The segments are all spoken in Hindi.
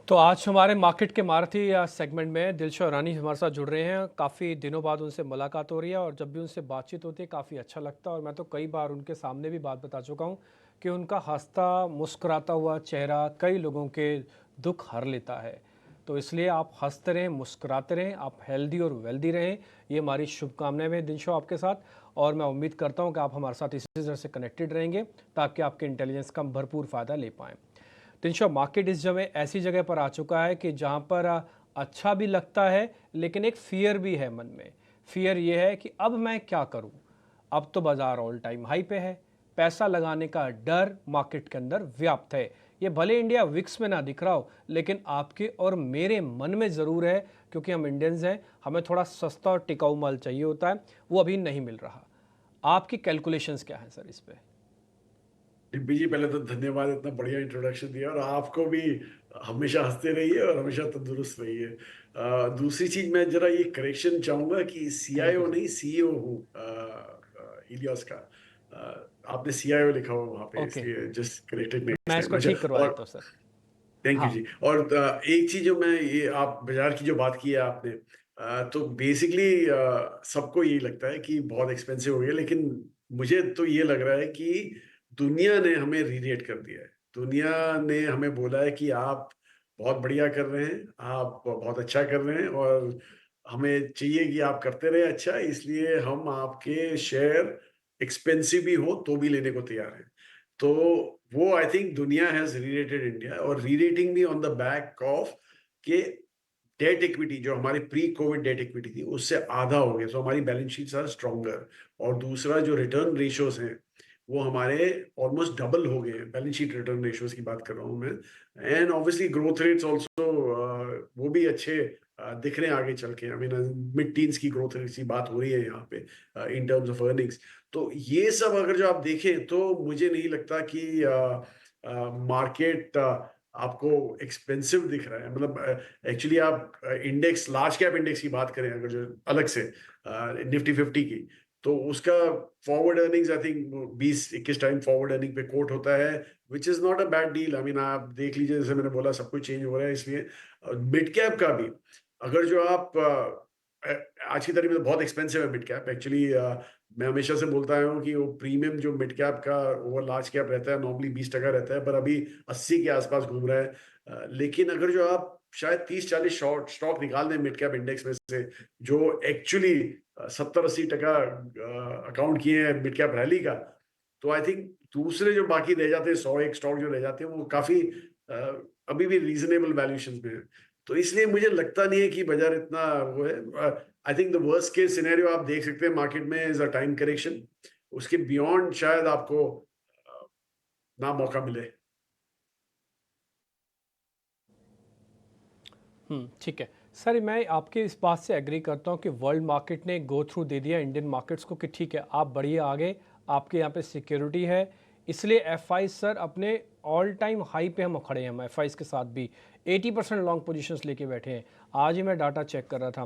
तो आज हमारे मार्केट के मारुति सेगमेंट में दिलशा रानी हमारे साथ जुड़ रहे हैं। काफ़ी दिनों बाद उनसे मुलाकात हो रही है और जब भी उनसे बातचीत होती है काफ़ी अच्छा लगता है और मैं तो कई बार उनके सामने भी बात बता चुका हूँ कि उनका हंसता मुस्कुराता हुआ चेहरा कई लोगों के दुख हर लेता है। तो इसलिए आप हंसते रहें, मुस्कुराते रहें, आप हेल्दी और वेल्दी रहें, ये हमारी शुभकामनाएं हैं दिलशा आपके साथ। और मैं उम्मीद करता हूँ कि आप हमारे साथ इसी तरह से कनेक्टेड रहेंगे ताकि आपके इंटेलिजेंस का हम भरपूर फ़ायदा ले पाएँ। तिनशा मार्केट इस जगह ऐसी जगह पर आ चुका है कि जहाँ पर अच्छा भी लगता है लेकिन एक फियर भी है मन में। फियर ये है कि अब मैं क्या करूँ? अब तो बाज़ार ऑल टाइम हाई पे है। पैसा लगाने का डर मार्केट के अंदर व्याप्त है। ये भले इंडिया विक्स में ना दिख रहा हो लेकिन आपके और मेरे मन में ज़रूर है, क्योंकि हम इंडियंस हैं, हमें थोड़ा सस्ता और टिकाऊ माल चाहिए होता है, वो अभी नहीं मिल रहा। आपकी कैलकुलेशंस क्या हैं सर इस पे? डिम्पी जी, पहले तो धन्यवाद, इतना बढ़िया इंट्रोडक्शन दिया। और आपको भी हमेशा हंसते रहिए और हमेशा तंदुरुस्त रहिए। दूसरी चीज, मैं जरा ये करेक्शन चाहूंगा कि जी, सीआईओ जी। नहीं, सीईओ हूँ इलियास का। आपने सीआईओ लिखा हुआ वहां पे, ओके, इसलिए जस्ट करेक्टेड नेक्स्ट मैं टाइम। इसको अच्छा। ठीक करवा और देता हूँ सर। थैंक यू हाँ। जी। और एक चीज जो मैं, ये आप बाजार की जो बात की है आपने, तो बेसिकली सबको यही लगता है कि बहुत एक्सपेंसिव हो गया, लेकिन मुझे तो ये लग रहा है कि दुनिया ने हमें रीरेट कर दिया है। दुनिया ने हमें बोला है कि आप बहुत बढ़िया कर रहे हैं, आप बहुत अच्छा कर रहे हैं, और हमें चाहिए कि आप करते रहे अच्छा, इसलिए हम आपके शेयर एक्सपेंसिव भी हो तो भी लेने को तैयार हैं। तो वो, आई थिंक, दुनिया हैज रीरेटेड इंडिया, और रीरेटिंग भी ऑन द बैक ऑफ के डेट इक्विटी, जो हमारी प्री कोविड डेट इक्विटी थी, उससे आधा हो गया। सो हमारी बैलेंस शीट्स आर स्ट्रॉन्गर। और दूसरा, जो रिटर्न रेशियोज हैं वो हमारे ऑलमोस्ट डबल हो गए हैं। बैलेंस शीट रिटर्न रेशियोज की बात कर रहा हूँ मैं। And obviously growth rates also, वो भी अच्छे दिख रहे हैं आगे चल के। आई मीन, मिड टीन्स की ग्रोथ रेट की बात हो रही है यहाँ पे इन टर्म्स ऑफ अर्निंग्स। तो ये सब अगर जो आप देखें तो मुझे नहीं लगता कि मार्केट आपको एक्सपेंसिव दिख रहा है। मतलब एक्चुअली आप इंडेक्स, लार्ज कैप इंडेक्स की बात करें अगर, जो अलग से निफ्टी 50 की, तो उसका forward earnings I think 20-21 time forward earning पे कोट होता है, which is not a bad deal. I mean, आप देख लीजिए, जैसे मैंने बोला, सब कुछ चेंज हो रहा है, इसलिए मिड कैप का भी अगर जो आप आज की तारीख में तो बहुत एक्सपेंसिव है मिड कैप एक्चुअली। मैं हमेशा से बोलता आया हूँ कि वो प्रीमियम जो मिड कैप का ओवर लार्ज कैप रहता है, नॉर्मली 20% रहता है, पर अभी 80 के आसपास घूम रहा है। लेकिन अगर जो आप शायद 30-40 शॉर्ट स्टॉक निकाल दें मिड कैप इंडेक्स में से, जो एक्चुअली 70-80% अकाउंट किए हैं मिड कैप रैली का, तो आई थिंक दूसरे जो बाकी रह जाते हैं, 100 एक स्टॉक जो रह जाते हैं, वो काफी अभी भी रीजनेबल वैल्यूएशन पे है। तो इसलिए मुझे लगता नहीं है कि बाजार इतना वो है। I think the worst case scenario आप देख सकते हैं मार्केट में इज अ टाइम करेक्शन। उसके बियॉन्ड शायद आपको अ, ना मौका मिले। ठीक है। सर, मैं आपके इस बात से एग्री करता हूँ कि वर्ल्ड मार्केट ने गो थ्रू दे दिया इंडियन मार्केट्स को कि ठीक है, आप बढ़िए आगे, आपके यहाँ पे सिक्योरिटी है, इसलिए एफआई सर अपने ऑल टाइम हाई पे हम खड़े हैं। हम एफआई के साथ भी 80% लॉन्ग पोजीशंस लेके बैठे हैं। आज ही मैं डाटा चेक कर रहा था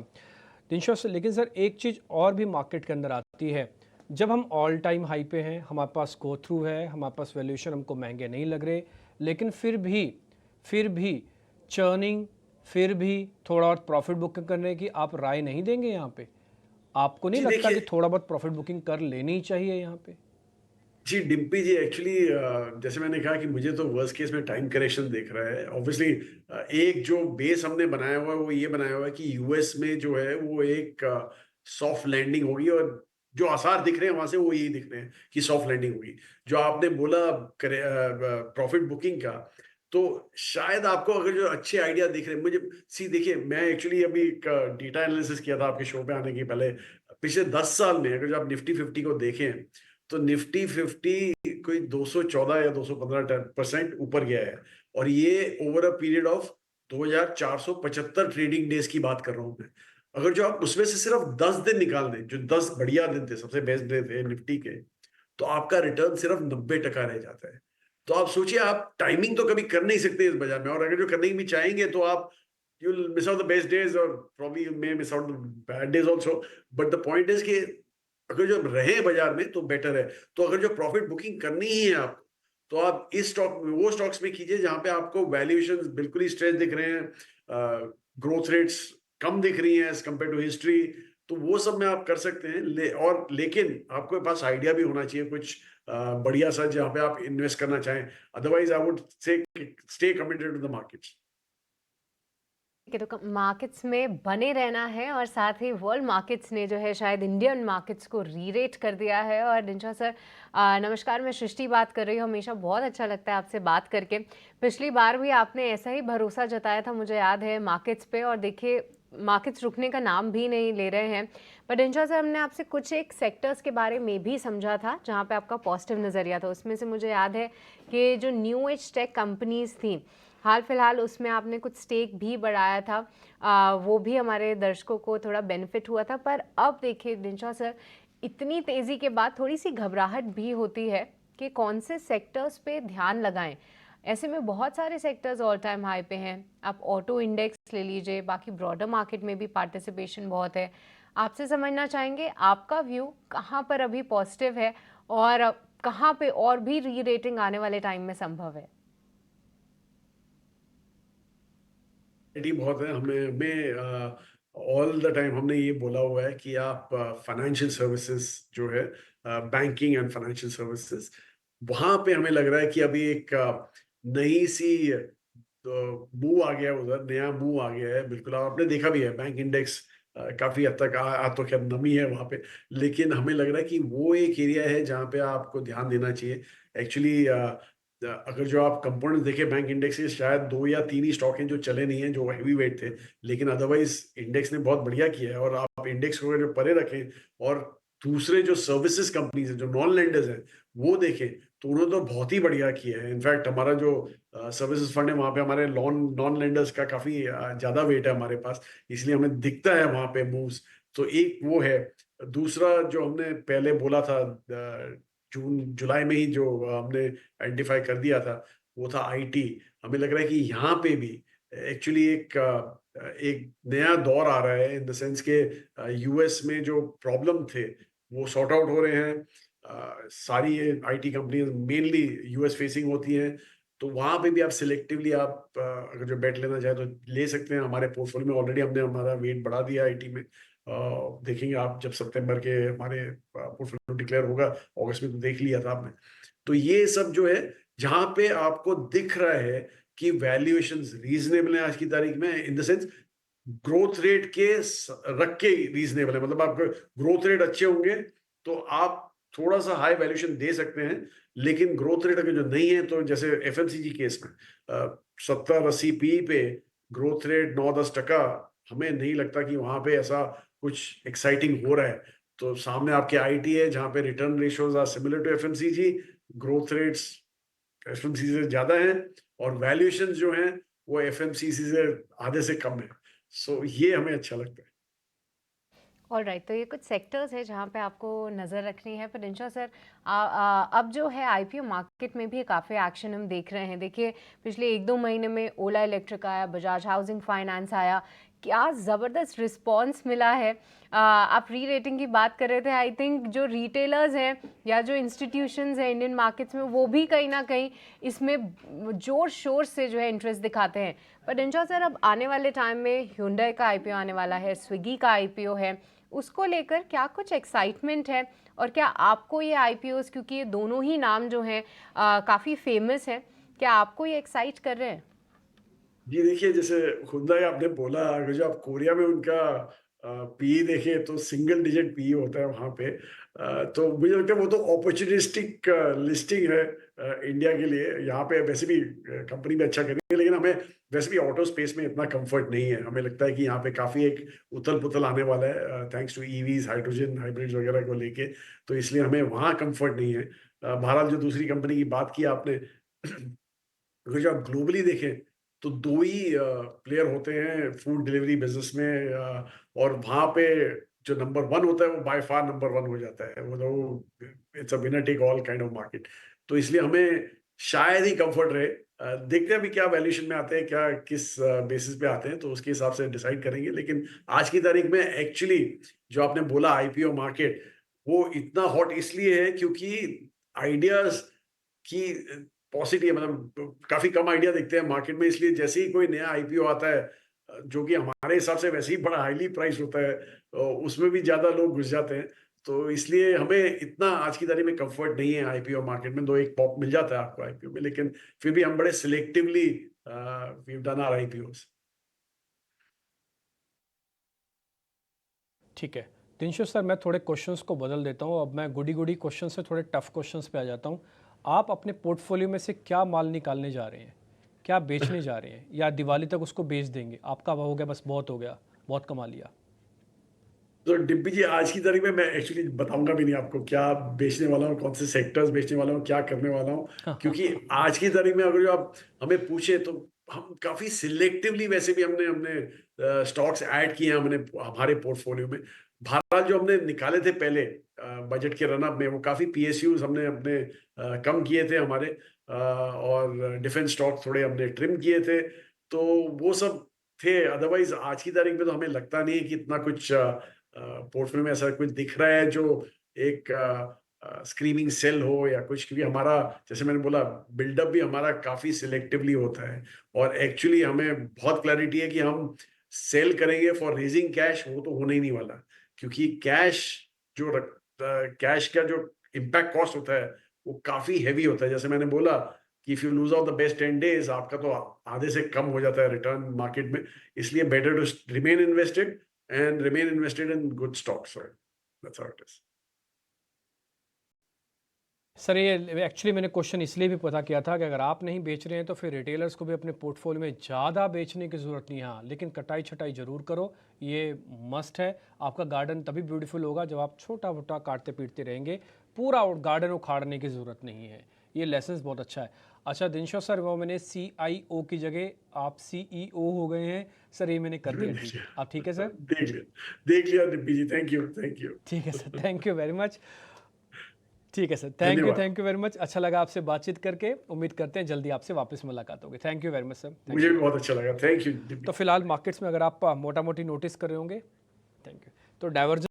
तीन से। लेकिन सर एक चीज़ और भी मार्केट के अंदर आती है, जब हम ऑल टाइम हाई पे हैं, हमारे पास गो थ्रू है, हमारे पास वैल्यूएशन हमको महंगे नहीं लग रहे, लेकिन फिर भी चर्निंग, फिर भी थोड़ा और प्रॉफिट बुकिंग करने की आप राय नहीं देंगे यहाँ पे? आपको नहीं जी लगता कि देखिए, थोड़ा बहुत प्रॉफिट बुकिंग कर लेनी चाहिए यहाँ पे? जी डिम्पी जी, एक्चुअली जैसे मैंने कहा कि मुझे तो वर्स्ट केस में टाइम करेक्शन देख रहा है। ऑब्वियसली एक जो बेस हमने बनाया हुआ है वो ये बनाया हुआ है कि यूएस में जो है वो एक सॉफ्ट लैंडिंग होगी, और जो आसार दिख रहे हैं वहां से वो यही दिख रहे हैं कि सॉफ्ट लैंडिंग होगी। जो आपने बोला प्रॉफिट बुकिंग का, तो शायद आपको अगर जो अच्छे आइडिया दिख रहे हैं, मुझे सी देखिए, मैं एक्चुअली अभी एक डेटा एनालिसिस किया था आपके शो पे आने के पहले। पिछले 10 साल में अगर जो आप निफ्टी 50 को देखें, तो निफ्टी 50 कोई 214 या 215% ऊपर गया है। और ये over a period of 2475 trading days की बात कर रहा हूं मैं। अगर जो आप उसमें से सिर्फ 10 दिन निकाल दें, जो 10 बढ़िया दिन थे, सबसे बेस्ट डे थे निफ्टी के, तो आपका रिटर्न सिर्फ 90% रह जाता है। तो आप सोचिए, आप टाइमिंग तो कभी कर नहीं सकते इस बाजार में, और अगर जो करने भी चाहेंगे तो आप, you will miss out the best days, और probably you may miss out the bad days also. But the point is कि अगर जो रहे बाजार में तो बेटर है। तो अगर जो प्रॉफिट बुकिंग करनी ही है आपको, तो आप इस स्टॉक में, वो स्टॉक्स में कीजिए जहाँ पे आपको वैल्यूएशंस बिल्कुल ही स्ट्रेच दिख रहे हैं, ग्रोथ रेट्स कम दिख रही हैं एज कम्पेयर टू हिस्ट्री। तो वो सब में आप कर सकते हैं, और लेकिन आपके पास आइडिया भी होना चाहिए कुछ बढ़िया सा जहाँ पे आप इन्वेस्ट करना चाहें। Otherwise I would say stay committed to the markets. ठीक है, तो मार्केट्स में बने रहना है और साथ ही वर्ल्ड मार्केट्स ने जो है शायद इंडियन मार्केट्स को रीरेट कर दिया है। और डिंचा सर, नमस्कार, मैं सृष्टि बात कर रही हूँ। हमेशा बहुत अच्छा लगता है आपसे बात करके। पिछली बार भी आपने ऐसा ही भरोसा जताया था, मुझे याद है, मार्केट्स पे, और देखिए मार्केट्स रुकने का नाम भी नहीं ले रहे हैं। पर डिंचा सर, हमने आपसे कुछ एक सेक्टर्स के बारे में भी समझा था जहाँ पे आपका पॉजिटिव नज़रिया था। उसमें से मुझे याद है कि जो न्यू एज टेक कंपनीज थी, हाल फिलहाल उसमें आपने कुछ स्टेक भी बढ़ाया था। वो भी हमारे दर्शकों को थोड़ा बेनिफिट हुआ था। पर अब देखिए डिंचा सर, इतनी तेज़ी के बाद थोड़ी सी घबराहट भी होती है कि कौन से सेक्टर्स पे ध्यान लगाएं। ऐसे में बहुत सारे सेक्टर्स ऑल टाइम हाई पे हैं। आप ऑटो इंडेक्स ले लीजिए, बाकी ब्रॉडर मार्केट में भी पार्टिसिपेशन बहुत है। आपसे समझना चाहेंगे आपका व्यू कहाँ पर अभी पॉजिटिव है और कहाँ पे और भी री रेटिंग आने वाले टाइम में संभव है। बहुत है हमें ऑल द टाइम हमने ये बोला हुआ है कि आप फाइनेंशियल सर्विसेज जो है, बैंकिंग एंड फाइनेंशियल सर्विसेज, वहां पे हमें लग रहा है कि अभी एक नई सी मूव आ गया है, उधर नया मूव आ गया है। बिल्कुल आपने देखा भी है बैंक इंडेक्स काफी हद तक तो खैर नमी है वहां पे, लेकिन हमें लग रहा है कि वो एक एरिया है जहाँ पे आपको ध्यान देना चाहिए। एक्चुअली अगर जो आप कंपोनेंट देखें बैंक इंडेक्स के, शायद 2 या 3 ही स्टॉक हैं जो चले नहीं हैं, जो हैवी वेट थे, लेकिन अदरवाइज इंडेक्स ने बहुत बढ़िया किया है। और आप इंडेक्स को जो परे रखें और दूसरे जो सर्विसेज कंपनीज हैं, जो नॉन लेंडर्स हैं, वो देखें, तो उन्होंने तो बहुत ही बढ़िया किया है। इनफैक्ट हमारा जो सर्विसेज फंड है, वहाँ पे हमारे नॉन लेंडर्स का काफी ज्यादा वेट है हमारे पास, इसलिए हमें दिखता है वहाँ पे मूव्स। तो एक वो है। दूसरा जो हमने पहले बोला था, जून जुलाई में ही जो हमने आइडेंटिफाई कर दिया था, वो था आईटी। हमें लग रहा है कि यहाँ पे भी एक्चुअली एक नया दौर आ रहा है, इन द सेंस के यूएस में जो प्रॉब्लम थे वो सॉर्ट आउट हो रहे हैं। सारी IT companies mainly US facing होती हैं, तो वहां पे भी आप सिलेक्टिवली आप अगर जो बेट लेना चाहे तो ले सकते हैं। हमारे पोर्टफोलियो में ऑलरेडी हमने हमारा वेट बढ़ा दिया आईटी में। देखेंगे आप जब सितंबर के हमारे पोर्टफोलियो डिक्लेयर होगा, अगस्त में तो देख लिया था आपने। तो ये सब जो है, जहां पे आपको दिख रहा है कि वैल्यूएशंस रीजनेबल है आज की तारीख में, in the sense growth rate रख के रीजनेबल है, मतलब आपके ग्रोथ रेट अच्छे होंगे तो आप थोड़ा सा हाई वैल्यूएशन दे सकते हैं। लेकिन ग्रोथ रेट अगर जो नहीं है, तो जैसे एफएमसीजी केस में 70-80 पी पे ग्रोथ रेट 9-10%, हमें नहीं लगता कि वहां पे ऐसा कुछ एक्साइटिंग हो रहा है। तो सामने आपके आईटी है जहां पे return ratios are similar to FMCG, growth rates FMCG से ज्यादा हैं, और वैल्यूएशन जो हैं वो एफएमसीजी से आधे से कम है। सो ये हमें अच्छा लगता है। ऑल राइट, तो ये कुछ सेक्टर्स है जहाँ पे आपको नज़र रखनी है। पर इंशा सर, अब जो है आईपीओ मार्केट में भी काफ़ी एक्शन हम देख रहे हैं। देखिए पिछले 1-2 महीने में ओला इलेक्ट्रिक आया, बजाज हाउसिंग फाइनेंस आया, क्या ज़बरदस्त रिस्पॉन्स मिला है। आप री रेटिंग की बात कर रहे थे, आई थिंक जो रिटेलर्स हैं या जो इंस्टीट्यूशंस हैं इंडियन मार्केट्स में, वो भी कहीं ना कहीं इसमें जोर शोर से जो है इंटरेस्ट दिखाते हैं। पर इंशा सर, अब आने वाले टाइम में ह्यूंडई का आईपीओ आने वाला है, स्विगी का आईपीओ है, उसको लेकर क्या कुछ एक्साइटमेंट है? और क्या आपको ये आईपीओस, क्योंकि ये दोनों ही नाम जो हैं काफ़ी फेमस है, क्या आपको ये एक्साइट कर रहे हैं? जी देखिए, जैसे हुंडई आपने बोला, अगर जो आप कोरिया में उनका पीई देखें तो सिंगल डिजिट पीई होता है वहाँ पे। तो मुझे लगता है वो तो अपॉर्चुनिस्टिक लिस्टिंग है इंडिया के लिए। यहाँ पे वैसे भी कंपनी में अच्छा करेंगे, लेकिन हमें वैसे भी ऑटो स्पेस में इतना कंफर्ट नहीं है। हमें लगता है कि यहाँ पे काफ़ी एक उथल पुथल आने वाला है, thanks to EVs, hydrogen hybrids वगैरह को लेके। तो इसलिए हमें वहाँ कंफर्ट नहीं है। बहरहाल जो दूसरी कंपनी की बात की आपने, अगर जो आप ग्लोबली देखें तो 2 ही प्लेयर होते हैं फूड डिलीवरी बिज़नेस में, और वहाँ पे जो नंबर 1 होता है वो बाय फार नंबर 1 हो जाता है। मतलब it's a winner take all kind of market. तो इसलिए हमें शायद ही कम्फर्ट रहे। देखते हैं अभी क्या वैल्यूएशन में आते हैं, क्या किस बेसिस पे आते हैं, तो उसके हिसाब से डिसाइड करेंगे। लेकिन आज की तारीख में एक्चुअली जो आपने बोला आईपीओ मार्केट, वो इतना हॉट इसलिए है क्योंकि आइडियाज़ की पॉसिटिव मतलब काफी कम आइडिया दिखते हैं मार्केट में, इसलिए जैसे ही कोई नया आईपीओ आता है जो कि हमारे हिसाब से वैसे ही बड़ा हाईली प्राइस होता है, उसमें भी ज्यादा लोग घुस जाते हैं। तो इसलिए हमें इतना आज की तारीख में कंफर्ट नहीं है आईपीओ मार्केट में, दो एक पॉप मिल जाता है आपको आईपीओ में, लेकिन फिर भी हम बड़े selectively we have done our IPOs. ठीक है दिनशो सर, मैं थोड़े क्वेश्चंस को बदल देता हूँ। अब मैं गुडी गुडी क्वेश्चन से थोड़े टफ क्वेश्चंस पे आ जाता हूँ। आप अपने पोर्टफोलियो में से क्या माल निकालने जा रहे हैं, क्या बेचने जा रहे हैं, या दिवाली तक उसको बेच देंगे? आपका हो गया बस, बहुत हो गया, बहुत कमा लिया। तो डिब्बी जी, आज की तारीख में मैं एक्चुअली बताऊंगा भी नहीं आपको क्या बेचने वाला हूँ, कौन से सेक्टर्स बेचने वाला हूँ, क्या करने वाला हूँ, क्योंकि आज की तारीख में अगर जो आप हमें पूछे तो हम काफी सिलेक्टिवली वैसे भी हमने हमने स्टॉक्स ऐड किए हैं हमने हमारे पोर्टफोलियो में। बहरहाल जो हमने निकाले थे पहले बजट के रनअप में, वो काफी पीएसयूज हमने अपने कम किए थे हमारे, और डिफेंस स्टॉक थोड़े हमने ट्रिम किए थे, तो वो सब थे। अदरवाइज आज की तारीख में तो हमें लगता नहीं है कि इतना कुछ पोर्टफोलियो में ऐसा कुछ दिख रहा है जो एक स्क्रीमिंग सेल हो या कुछ, क्योंकि हमारा जैसे मैंने बोला बिल्डअप भी हमारा काफी सिलेक्टिवली होता है, और एक्चुअली हमें बहुत क्लैरिटी है कि हम सेल करेंगे फॉर रेजिंग कैश, वो तो होने ही नहीं वाला, क्योंकि कैश का जो इम्पैक्ट कॉस्ट होता है वो काफी हैवी होता है। जैसे मैंने बोला कि if you lose out the best 10 days, आपका तो आधे से कम हो जाता है रिटर्न मार्केट में, इसलिए better to remain invested and remain invested in good stocks. Right? That's how it is. Sir ये एक्चुअली मैंने क्वेश्चन इसलिए भी पता किया था कि अगर आप नहीं बेच रहे हैं तो फिर रिटेलर्स को भी अपने पोर्टफोलियो में ज़्यादा बेचने की ज़रूरत नहीं है। हाँ, लेकिन कटाई छटाई ज़रूर करो, ये मस्ट है। आपका गार्डन तभी ब्यूटीफुल होगा जब आप छोटा मोटा काटते पीटते रहेंगे, पूरा गार्डन उखाड़ने की ज़रूरत नहीं है। ये लेसन बहुत अच्छा है। अच्छा दिनशो सर, वो मैंने CIO की जगह आप CEO हो गए हैं सर, ये मैंने कर दिया ठीक। आप ठीक है सर? देख लिया डिब्बी जी, थैंक यू ठीक है sir, thank you very much. ठीक है सर, धन्यवाद। Thank you very much. अच्छा लगा आपसे बातचीत करके, उम्मीद करते हैं जल्दी आपसे वापस मुलाकात होगी। Thank you very much sir. मुझे भी बहुत अच्छा लगा, थैंक यू डिब्बी। तो फिलहाल मार्केट्स में अगर आप मोटा मोटी नोटिस कर रहे होंगे, थैंक यू, तो डाइवर्जन